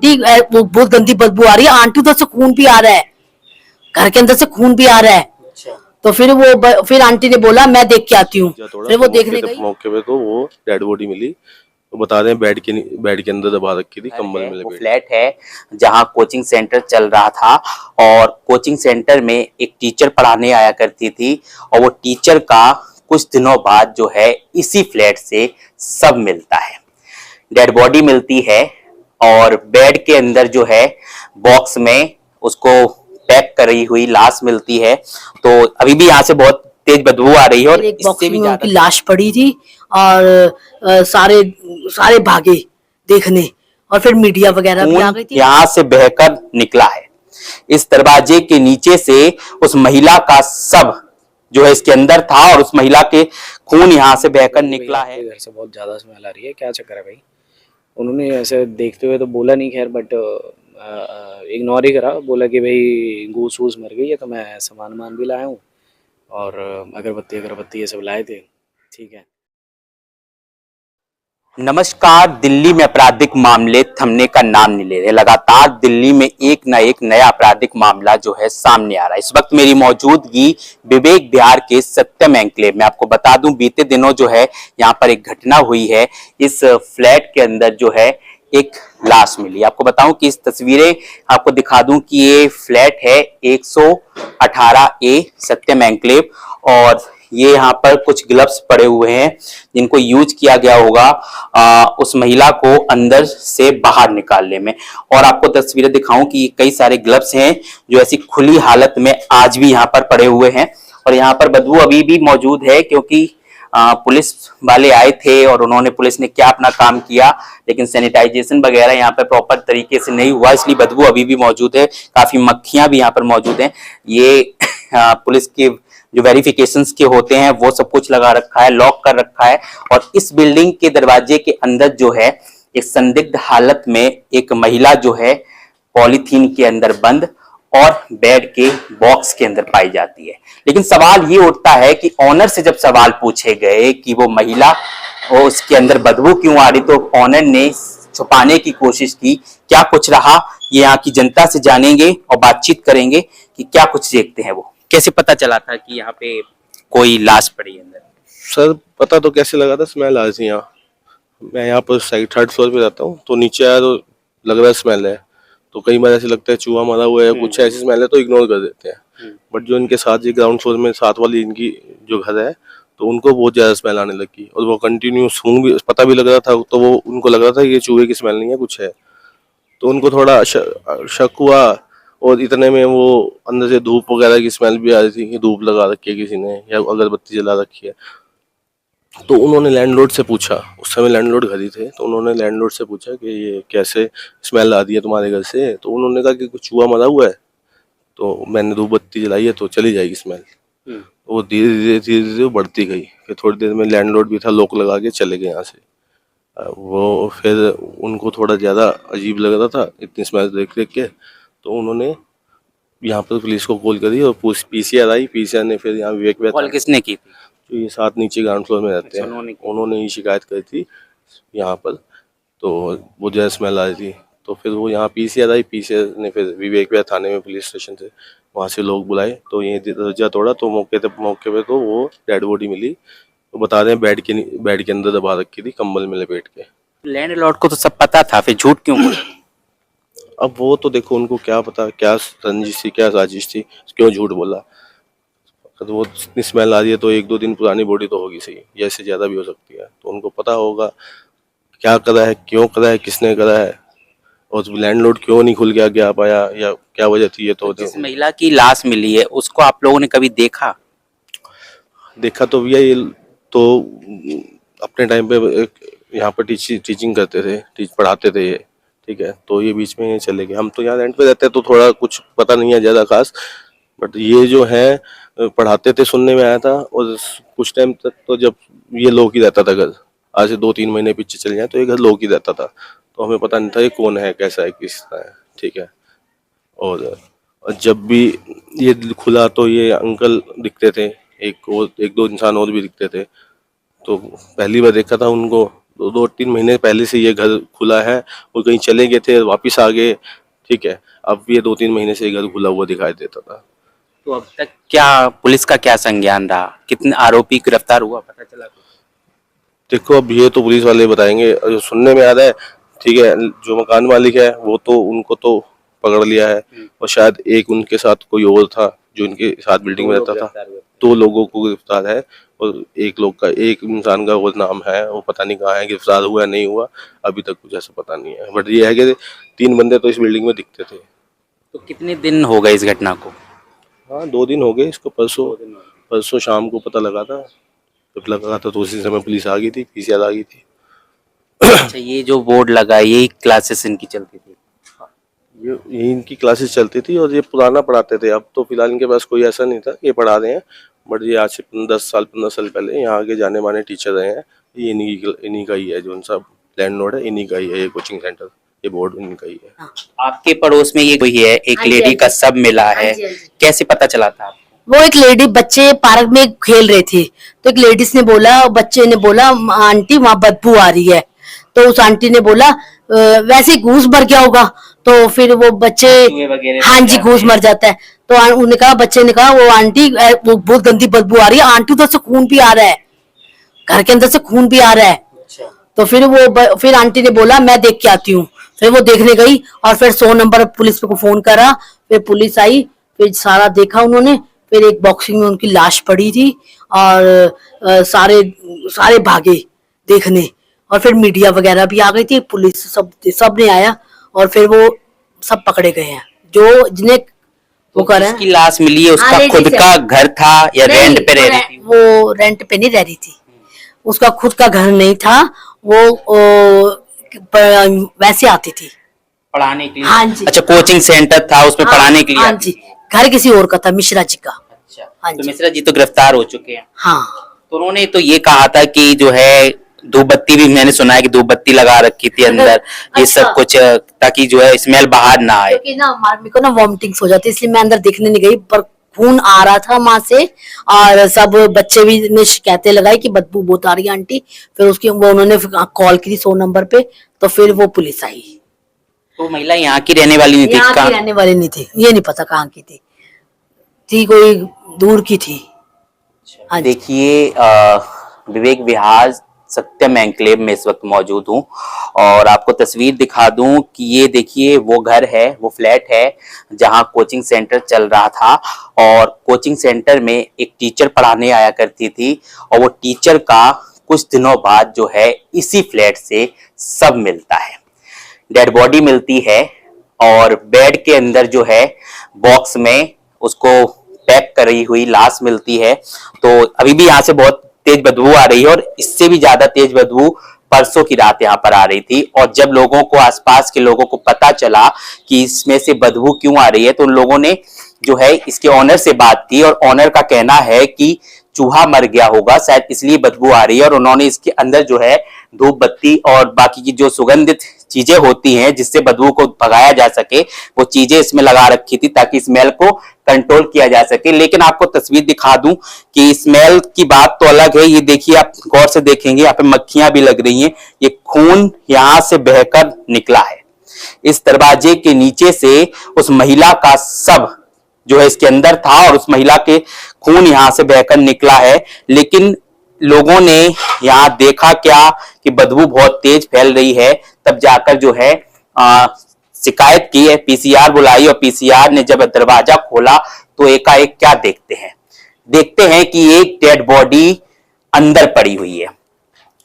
Aunty वो बहुत गंदी बदबू आ रही है, आंटी उधर से खून भी आ रहा है, घर के अंदर से खून भी आ रहा है। तो फिर आंटी ने बोला मैं देख के आती हूँ। फिर वो देखने गई, मौके पे तो वो डेड बॉडी मिली। तो बता रहे हैं बेड के अंदर दबा रखी थी, कंबल में लपेट। फ्लैट है जहां कोचिंग सेंटर चल रहा था और कोचिंग सेंटर में एक टीचर पढ़ाने आया करती थी और वो टीचर का कुछ दिनों बाद जो है इसी फ्लैट से सब मिलता है, डेड बॉडी मिलती है और बेड के अंदर जो है बॉक्स में उसको पैक करी हुई लाश मिलती है। तो अभी भी यहाँ से बहुत तेज बदबू आ रही है और एक बॉक्स इससे भी में उनकी ज्यादा लाश पड़ी थी और सारे भागे देखने, और फिर मीडिया वगैरह भी आ गई थी। यहाँ से बहकर निकला है, इस दरवाजे के नीचे से उस महिला का शव जो है इसके अंदर था और उस महिला के खून यहाँ से बहकर निकला है। घर से बहुत ज्यादा स्मेल आ रही है, क्या चक्कर है भाई? उन्होंने ऐसे देखते हुए तो बोला नहीं, खैर, बट इग्नोर ही करा, बोला कि भाई गूस वूस मर गई है, तो मैं सामान भी लाया हूँ और अगरबत्ती ये सब लाए थे। ठीक है। नमस्कार। दिल्ली में आपराधिक मामले थमने का नाम नहीं ले रहे। लगातार दिल्ली में एक न एक नया आपराधिक मामला जो है सामने आ रहा है। इस वक्त मेरी मौजूदगी विवेक विहार के सत्यम एन्क्लेव में। आपको बता दूं बीते दिनों जो है यहाँ पर एक घटना हुई है। इस फ्लैट के अंदर जो है एक लाश मिली। आपको बताऊं कि इस तस्वीरें आपको दिखा दूं कि ये फ्लैट है 118A सत्यम एन्क्लेव और ये यहाँ पर कुछ ग्लव्स पड़े हुए हैं जिनको यूज किया गया होगा उस महिला को अंदर से बाहर निकालने में। और आपको तस्वीरें दिखाऊं कि कई सारे ग्लव्स हैं जो ऐसी खुली हालत में आज भी यहाँ पर पड़े हुए हैं और यहाँ पर बदबू अभी भी मौजूद है क्योंकि पुलिस वाले आए थे और उन्होंने पुलिस ने क्या अपना काम किया, लेकिन सैनिटाइजेशन वगैरह यहाँ पे प्रॉपर तरीके से नहीं हुआ, इसलिए बदबू अभी भी मौजूद है। काफी मक्खियां भी यहाँ पर मौजूद हैं। ये पुलिस के जो वेरिफिकेशंस के होते हैं वो सब कुछ लगा रखा है, लॉक कर रखा है और इस बिल्डिंग के दरवाजे के अंदर जो है एक संदिग्ध हालत में एक महिला जो है पॉलीथीन के अंदर बंद और बेड के बॉक्स के अंदर पाई जाती है। लेकिन सवाल ये उठता है कि ऑनर से जब सवाल पूछे गए कि वो महिला और उसके अंदर बदबू क्यों आ रही, तो ऑनर ने छुपाने की कोशिश की। क्या कुछ रहा ये यहाँ की जनता से जानेंगे और बातचीत करेंगे कि क्या कुछ देखते हैं। वो कैसे पता चला था कि यहाँ पे कोई लाश पड़ी है अंदर? सर पता तो कैसे लगा था, स्मेल आ रही थी यहाँ। मैं यहाँ पर थर्ड फ्लोर पे रहता हूँ, तो नीचे आया तो लग रहा है स्मेल है। तो कई बार ऐसे लगता है चूहा मरा हुआ है या कुछ ऐसी स्मेल है तो इग्नोर कर देते हैं। बट जो इनके साथ ये ग्राउंड फ्लोर में साथ वाली इनकी जो घर है तो उनको बहुत ज़्यादा स्मेल आने लगी और वो कंटिन्यू सूंघ भी, पता भी लग रहा था, तो वो उनको लग रहा था ये चूहे की स्मेल नहीं है, कुछ है। तो उनको थोड़ा शक हुआ और इतने में वो अंदर से धूप वगैरह की स्मेल भी आ रही थी कि धूप लगा रखी है किसी ने या अगरबत्ती जला रखी है। तो उन्होंने लैंडलॉर्ड से पूछा, उस समय लैंडलॉर्ड घर ही थे, तो उन्होंने लैंडलॉर्ड से पूछा कि ये कैसे स्मेल आ रही है तुम्हारे घर से। तो उन्होंने कहा कि कुछ चूहा मरा हुआ है, तो मैंने धूप बत्ती जलाई है तो चली जाएगी स्मेल। वो धीरे धीरे बढ़ती गई। फिर थोड़ी देर में लैंडलॉर्ड भी था, लॉक लगा के चले गए यहाँ से। वो फिर उनको थोड़ा ज़्यादा अजीब लग रहा था इतनी स्मेल देख देख के, तो उन्होंने यहाँ पर पुलिस को कॉल करी और पीसीआर आई। पीसीआर ने फिर यहाँ विवेक विहार, कॉल किसने की थी? जो ये साथ नीचे ग्राउंड फ्लोर में रहते हैं उन्होंने ही शिकायत करी थी यहाँ पर। तो वो ज़्यादा स्मेल आ रही थी, तो फिर वो यहाँ पीसीआर आई। पीसीआर ने फिर विवेक विहार थाने में पुलिस स्टेशन से वहाँ से लोग बुलाए, तो ये दरवाजा तोड़ा तो मौके पे तो वो डेड बॉडी मिली। तो बता रहे हैं बेड के अंदर दबा रखी थी, कंबल में लपेट के। लैंडलॉर्ड को तो सब पता था, फिर झूठ क्यों बोला? अब वो तो देखो उनको क्या पता क्या रंजिश थी, क्या साजिश थी, क्यों झूठ बोला। तो वो इतनी स्मेल आ रही है तो 1-2 दिन पुरानी बॉडी तो होगी सही, या इससे ज़्यादा भी हो सकती है। तो उनको पता होगा क्या करा है, क्यों करा है, किसने करा है और लैंडलॉर्ड क्यों नहीं खुल के आगे आ पाया या क्या वजह थी। ये तो जिस महिला की लाश मिली है उसको आप लोगों ने कभी देखा? देखा तो भैया ये तो अपने टाइम पे यहाँ पर टीचिंग करते थे, पढ़ाते थे ये, ठीक है। तो ये बीच में चले गए। हम तो यहाँ रेंट पे रहते हैं तो थोड़ा कुछ पता नहीं है ज़्यादा खास, बट ये जो है पढ़ाते थे, सुनने में आया था। और कुछ टाइम तक तो जब ये लोग ही रहता था घर, आज से 2-3 महीने पीछे चले जाए तो ये घर लोग ही रहता था, तो हमें पता नहीं था ये कौन है, कैसा है, किस तरह है, ठीक है। और जब भी ये खुला तो ये अंकल दिखते थे, एक दो इंसान और भी दिखते थे। तो पहली बार देखा था उनको, 2-3 महीने पहले से ये घर खुला है, वो कहीं चले गए थे, वापस आ गए, ठीक है। अब ये 2-3 महीने से ये घर खुला हुआ दिखाई देता था। तो अब तक क्या पुलिस का क्या संज्ञान रहा, कितने आरोपी गिरफ्तार हुआ, पता चला? देखो अब ये तो पुलिस वाले बताएंगे, जो सुनने में आ रहा है, ठीक है, जो मकान मालिक है वो तो उनको तो पकड़ लिया है, और शायद एक उनके साथ कोई और था जो इनके साथ बिल्डिंग में रहता था, 2 लोगों को गिरफ्तार है, और एक इंसान का वो नाम है, वो पता नहीं कहाँ है, गिरफ्तार हुआ है नहीं हुआ अभी तक कुछ ऐसा पता नहीं है। बट ये है कि 3 बंदे तो इस बिल्डिंग में दिखते थे। तो कितने दिन हो गए इस घटना को? हाँ 2 दिन हो गए इसको, परसों शाम को पता लगा था, जब लगा था तो उसी समय पुलिस आ गई थी, पीसीआर आ गई थी। अच्छा, ये जो बोर्ड लगा यही क्लासेस इनकी चलती थी? ये इनकी क्लासेस चलती थी और ये पुराना पढ़ाते थे। अब तो फिलहाल इनके पास कोई ऐसा नहीं था, ये पढ़ा रहे हैं, बट ये आज से 15 साल पहले यहाँ आगे जाने माने टीचर रहे हैं। ये इन्हीं का ही है, जो उनका लैंडलॉर्ड है इन्हीं का ही है ये कोचिंग सेंटर, ये बोर्ड इनका ही है। आपके पड़ोस में ये कोई है, एक हाँ जी, लेडी हाँ का जी। सब मिला है, हाँ जी, हाँ जी। कैसे पता चला था आपको? वो एक लेडी, बच्चे पार्क में खेल रहे थे, तो एक लेडीज ने बोला, बच्चे ने बोला आंटी वहां बदबू आ रही है। तो उस आंटी ने बोला वैसे ही घूस मर गया होगा। तो फिर वो बच्चे, चूहे वगैरह हाँ जी, घूस मर जाता है। तो उन्होंने कहा, बच्चे ने कहा, वो आंटी वो बहुत गंदी बदबू आ रही है, आंटी उधर से खून भी आ रहा है, घर के अंदर से खून भी आ रहा है। तो फिर फिर आंटी ने बोला मैं देख के आती हूँ। फिर वो देखने गई और फिर 100 नंबर पुलिस को फोन करा, फिर पुलिस आई, फिर सारा देखा उन्होंने। फिर एक बॉक्सिंग में उनकी लाश पड़ी थी और सारे भागे देखने, और फिर मीडिया वगैरह भी आ गई थी, पुलिस सब ने आया, और फिर वो सब पकड़े गए हैं जो जिन्हें वो कर रहे हैं। उसकी लाश मिली है, उसका हाँ, खुद लेडीज का है। घर था या नहीं, रेंट पे रह रही थी? वो रेंट पे नहीं रह रही थी, उसका खुद का घर नहीं था, वो वैसे आती थी पढ़ाने के लिए? हाँ जी। अच्छा, कोचिंग सेंटर था उसमें पढ़ाने के लिए हाँ आती जी, थी। घर किसी और का था, मिश्रा जी का। अच्छा, हाँ तो जी। मिश्रा जी तो गिरफ्तार हो चुके हैं। हाँ, तो उन्होंने तो ये कहा था कि जो है धूप बत्ती भी, मैंने सुना है कि धूप बत्ती लगा रखी थी अंदर, ये अच्छा। सब कुछ, ताकि जो है स्मेल बाहर ना आए। क्योंकि ना मेरे को ना वॉमिटिंग्स हो जाती, इसलिए मैं अंदर देखने नहीं गई, पर खून आ रहा था वहां से, और सब बच्चे भी ने शिकायतें लगाई कि बदबू बहुत आ रही है आंटी। फिर उसकी वो उन्होंने कॉल की थी 100 नंबर पे, तो फिर वो पुलिस आई। तो महिला यहाँ की रहने वाली नहीं थी? यहाँ की कहाँ? रहने वाली नहीं थी, ये नहीं पता कहाँ की थी कोई दूर की थी। हाँ जी। देखिए, विवेक विहार सत्यम एन्क्लेव में इस वक्त मौजूद हूँ और आपको तस्वीर दिखा दूं कि ये देखिए वो घर है, वो फ्लैट है जहाँ कोचिंग सेंटर चल रहा था, और कोचिंग सेंटर में एक टीचर पढ़ाने आया करती थी, और वो टीचर का कुछ दिनों बाद जो है इसी फ्लैट से सब मिलता है, डेड बॉडी मिलती है, और बेड के अंदर जो है बॉक्स में उसको पैक करी हुई लाश मिलती है। तो अभी भी यहाँ से बहुत तेज बदबू आ रही है, और इससे भी ज्यादा तेज बदबू परसों की रात यहाँ पर आ रही थी। और जब लोगों को, आसपास के लोगों को पता चला कि इसमें से बदबू क्यों आ रही है, तो उन लोगों ने जो है इसके ऑनर से बात की, और ऑनर का कहना है कि चूहा मर गया होगा, शायद इसलिए बदबू आ रही है, और उन्होंने इसके अंदर जो है धूप बत्ती और बाकी की जो सुगंधित चीजें होती हैं जिससे बदबू को भगाया जा सके, वो चीजें इसमें लगा रखी थी ताकि स्मेल को कंट्रोल किया जा सके। लेकिन आपको तस्वीर दिखा दूं कि स्मेल की बात तो अलग है, ये देखिए, आप गौर से देखेंगे यहाँ पे मक्खियां भी लग रही हैं, ये खून यहाँ से बहकर निकला है, इस दरवाजे के नीचे से उस महिला का शव जो है इसके अंदर था, और उस महिला के खून यहाँ से बहकर निकला है। लेकिन लोगों ने यहाँ देखा क्या कि बदबू बहुत तेज फैल रही है, तब जाकर जो है शिकायत की है, पीसीआर बुलाई, और पीसीआर ने जब दरवाजा खोला तो एकाएक क्या देखते हैं कि एक डेड बॉडी अंदर पड़ी हुई है,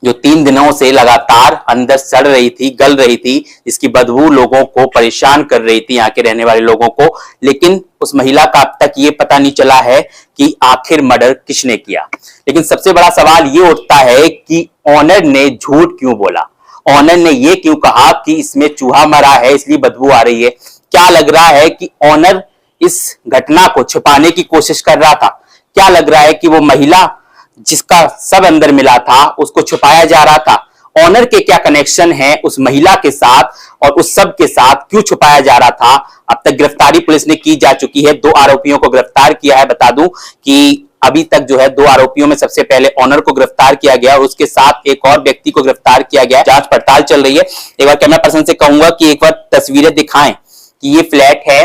जो 3 दिनों से लगातार अंदर सड़ रही थी, गल रही थी, जिसकी बदबू लोगों को परेशान कर रही थी, यहाँ के रहने वाले लोगों को। लेकिन उस महिला का अब तक ये पता नहीं चला है कि आखिर मर्डर किसने किया। लेकिन सबसे बड़ा सवाल ये उठता है कि ऑनर ने झूठ क्यों बोला, ऑनर ने ये क्यों कहा कि इसमें चूहा मरा है इसलिए बदबू आ रही है। क्या लग रहा है कि ऑनर इस घटना को छिपाने की कोशिश कर रहा था? क्या लग रहा है कि वो महिला जिसका सब अंदर मिला था उसको छुपाया जा रहा था? ऑनर के क्या कनेक्शन है उस महिला के साथ, और उस सब के साथ क्यों छुपाया जा रहा था? अब तक गिरफ्तारी पुलिस ने की जा चुकी है, 2 आरोपियों को गिरफ्तार किया है। बता दूं कि अभी तक जो है 2 आरोपियों में सबसे पहले ऑनर को गिरफ्तार किया गया और उसके साथ एक और व्यक्ति को गिरफ्तार किया गया। जांच पड़ताल चल रही है। एक बार कैमरा पर्सन से कहूंगा कि एक बार तस्वीरें दिखाएं कि ये फ्लैट है,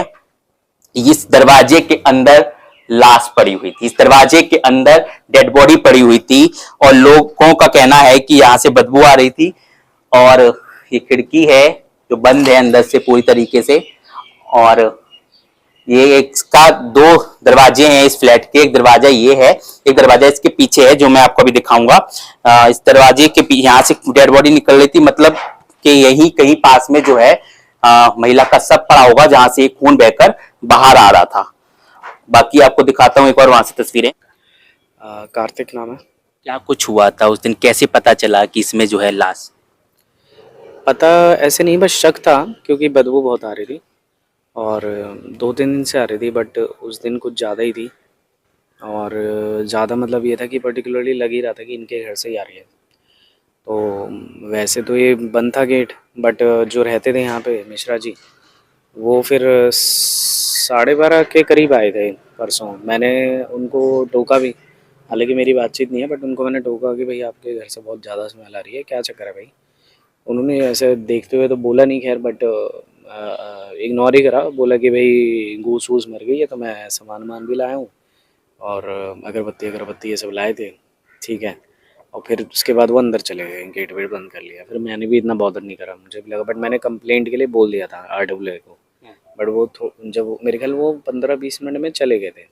इस दरवाजे के अंदर लाश पड़ी हुई थी, इस दरवाजे के अंदर डेड बॉडी पड़ी हुई थी और लोगों का कहना है कि यहां से बदबू आ रही थी। और ये खिड़की है जो बंद है अंदर से पूरी तरीके से, और ये इसका 2 दरवाजे हैं इस फ्लैट के। एक दरवाजा ये है, एक दरवाजा इसके पीछे है जो मैं आपको अभी दिखाऊंगा। इस दरवाजे के यहाँ से डेड बॉडी निकल रही थी, मतलब कि यही कहीं पास में जो है महिला का शव पड़ा होगा जहां से खून बहकर बाहर आ रहा था। बाकी आपको दिखाता हूँ एक बार वहां से तस्वीरें। कार्तिक नाम है। क्या कुछ हुआ था उस दिन, कैसे पता चला कि इसमें जो है लाश? पता ऐसे नहीं, बस शक था क्योंकि बदबू बहुत आ रही थी और 2-3 दिन से आ रही थी, बट उस दिन कुछ ज़्यादा ही थी। और ज़्यादा मतलब ये था कि पर्टिकुलरली लग ही रहा था कि इनके घर से ही आ रही है। तो वैसे तो ये बंद था गेट, बट जो रहते थे यहाँ पे मिश्रा जी, वो फिर 12:30 के करीब आए थे परसों। मैंने उनको टोका भी, हालांकि मेरी बातचीत नहीं है, बट उनको मैंने टोका कि भाई आपके घर से बहुत ज़्यादा स्मेल आ रही है, क्या चक्कर है भाई। उन्होंने ऐसे देखते हुए तो बोला नहीं खैर, बट इग्नोर ही करा। बोला कि भाई गूस वूस मर गई है, तो मैं सामान भी लाया हूँ और अगरबत्ती ये सब लाए थे, ठीक है। और फिर उसके बाद वो अंदर चले गए, गेट वेट बंद कर लिया। फिर मैंने भी इतना बॉदर नहीं करा, मुझे भी लगा, बट मैंने कंप्लेंट के लिए बोल दिया था RWA को। बट वो जब मेरे ख्याल वो 15-20 मिनट में चले गए थे,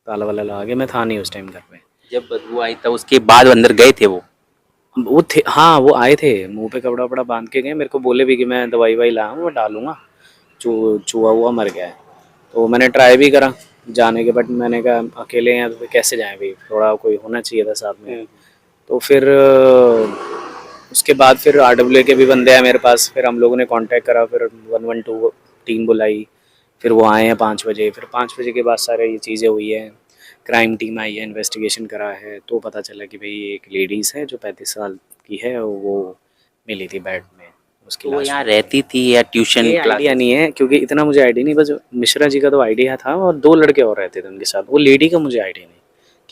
ताला वाला लगा के। मैं था नहीं उस टाइम घर पे। जब बदबू आई था उसके बाद अंदर गए थे वो थे, हाँ वो आए थे, मुंह पे कपड़ा वपड़ा बांध के गए। मेरे को बोले भी कि मैं दवाई वाई लाया हूँ, मैं डालूंगा, चूहा हुआ मर गया है। तो मैंने ट्राई भी करा जाने के, बट मैंने कहा अकेले हैं तो फिर कैसे जाएं भाई, थोड़ा कोई होना चाहिए था साथ में। तो फिर उसके बाद फिर RWA के भी बंदे आए मेरे पास। फिर हम लोगों ने कांटेक्ट करा, फिर 112 टीम बुलाई, फिर वो आए हैं 5 बजे। फिर 5 बजे के बाद सारे ये चीज़ें हुई हैं, क्राइम टीम आई है, इन्वेस्टिगेशन करा है, तो पता चला कि भाई एक लेडीज़ है जो 35 साल की है, वो मिली थी बेड में। उसकी वो लाश यहाँ रहती थी या ट्यूशन ये आइडिया नहीं है, क्योंकि इतना मुझे आइडिया नहीं। बस मिश्रा जी का तो आइडिया था और 2 लड़के और रहते थे उनके साथ। वो लेडी का मुझे आइडिया नहीं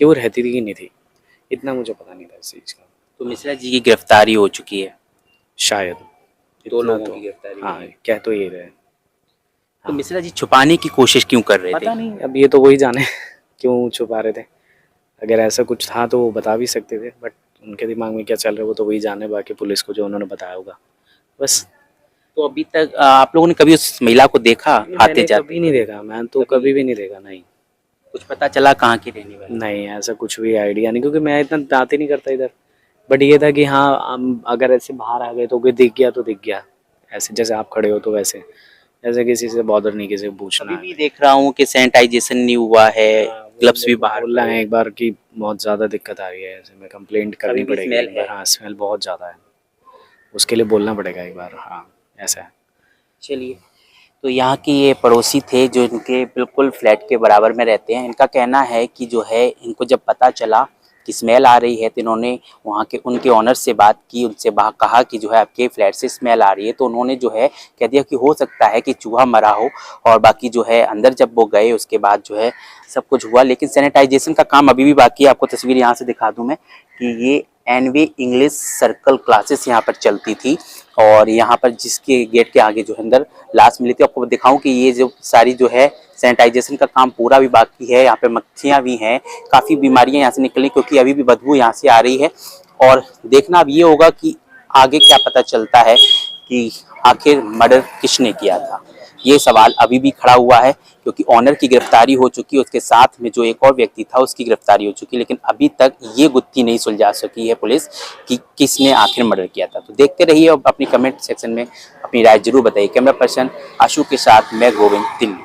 कि वो रहती थी कि नहीं थी, इतना मुझे पता नहीं था इस चीज़ का। तो मिश्रा जी की गिरफ्तारी हो चुकी है, शायद 2 इतना लोगों तो, की गिरफ्तारी हाँ हुई है। कह तो ये रहे। तो मिश्रा जी छुपाने की कोशिश क्यों कर रहे पता थे? नहीं, अब ये तो वही जाने क्यों छुपा रहे थे। अगर ऐसा कुछ था तो वो बता भी सकते थे, बट उनके दिमाग में क्या चल रहा है वो तो वही जाने, बाकी पुलिस को जो उन्होंने बताया होगा बस। तो अभी तक आप लोगों ने कभी उस महिला को देखा आते मैंने जाते? कभी नहीं देखा, मैं तो कभी भी नहीं देखा, नहीं कुछ पता चला कहाँ की रहने वाली? नहीं, ऐसा कुछ भी आइडिया नहीं, क्योंकि मैं इतना बात ही नहीं करता इधर। बट ये था कि हाँ, अगर ऐसे बाहर आ गए तो कोई दिख गया तो दिख गया, ऐसे जैसे आप खड़े हो तो वैसे, ऐसे किसी से बॉदर नहीं, किसी को पूछना अभी भी देख रहा हूँ कि सैनिटाइजेशन नहीं हुआ है, ग्लव्स भी बाहर बोल रहे हैं एक बार कि बहुत ज़्यादा दिक्कत आ रही है, ऐसे में कंप्लेंट करनी अभी भी पड़ेगी smell एक बार। है। हाँ स्मेल बहुत ज़्यादा है, उसके लिए बोलना पड़ेगा एक बार, हाँ ऐसा है। चलिए, तो यहाँ की ये पड़ोसी थे जो इनके बिल्कुल फ्लैट के बराबर में रहते हैं। इनका कहना है कि जो है इनको जब पता चला कि स्मेल आ रही है तो इन्होंने वहाँ के उनके ऑनर से बात की, उनसे कहा कि जो है आपके फ्लैट से स्मेल आ रही है। तो उन्होंने जो है कह दिया कि हो सकता है कि चूहा मरा हो। और बाकी जो है अंदर जब वो गए उसके बाद जो है सब कुछ हुआ, लेकिन सैनिटाइजेशन का काम अभी भी बाकी है। आपको तस्वीर यहाँ से दिखा दूँ मैं कि ये NV इंग्लिश सर्कल क्लासेस यहाँ पर चलती थी और यहाँ पर जिसके गेट के आगे जो है अंदर लाश मिली थी। आपको दिखाऊं कि ये जो सारी जो है सैनिटाइजेशन का काम पूरा भी बाकी है। यहाँ पे मक्खियाँ भी हैं, काफ़ी बीमारियाँ यहाँ से निकली क्योंकि अभी भी बदबू यहाँ से आ रही है। और देखना अब ये होगा कि आगे क्या पता चलता है कि आखिर मर्डर किसने किया था। ये सवाल अभी भी खड़ा हुआ है क्योंकि ऑनर की गिरफ्तारी हो चुकी है, उसके साथ में जो एक और व्यक्ति था उसकी गिरफ्तारी हो चुकी है, लेकिन अभी तक ये गुत्थी नहीं सुलझा सकी है पुलिस कि किसने आखिर मर्डर किया था। तो देखते रहिए और अपनी कमेंट सेक्शन में अपनी राय जरूर बताइए। कैमरा पर्सन आशु के साथ मैं गोविंद, दिल्ली।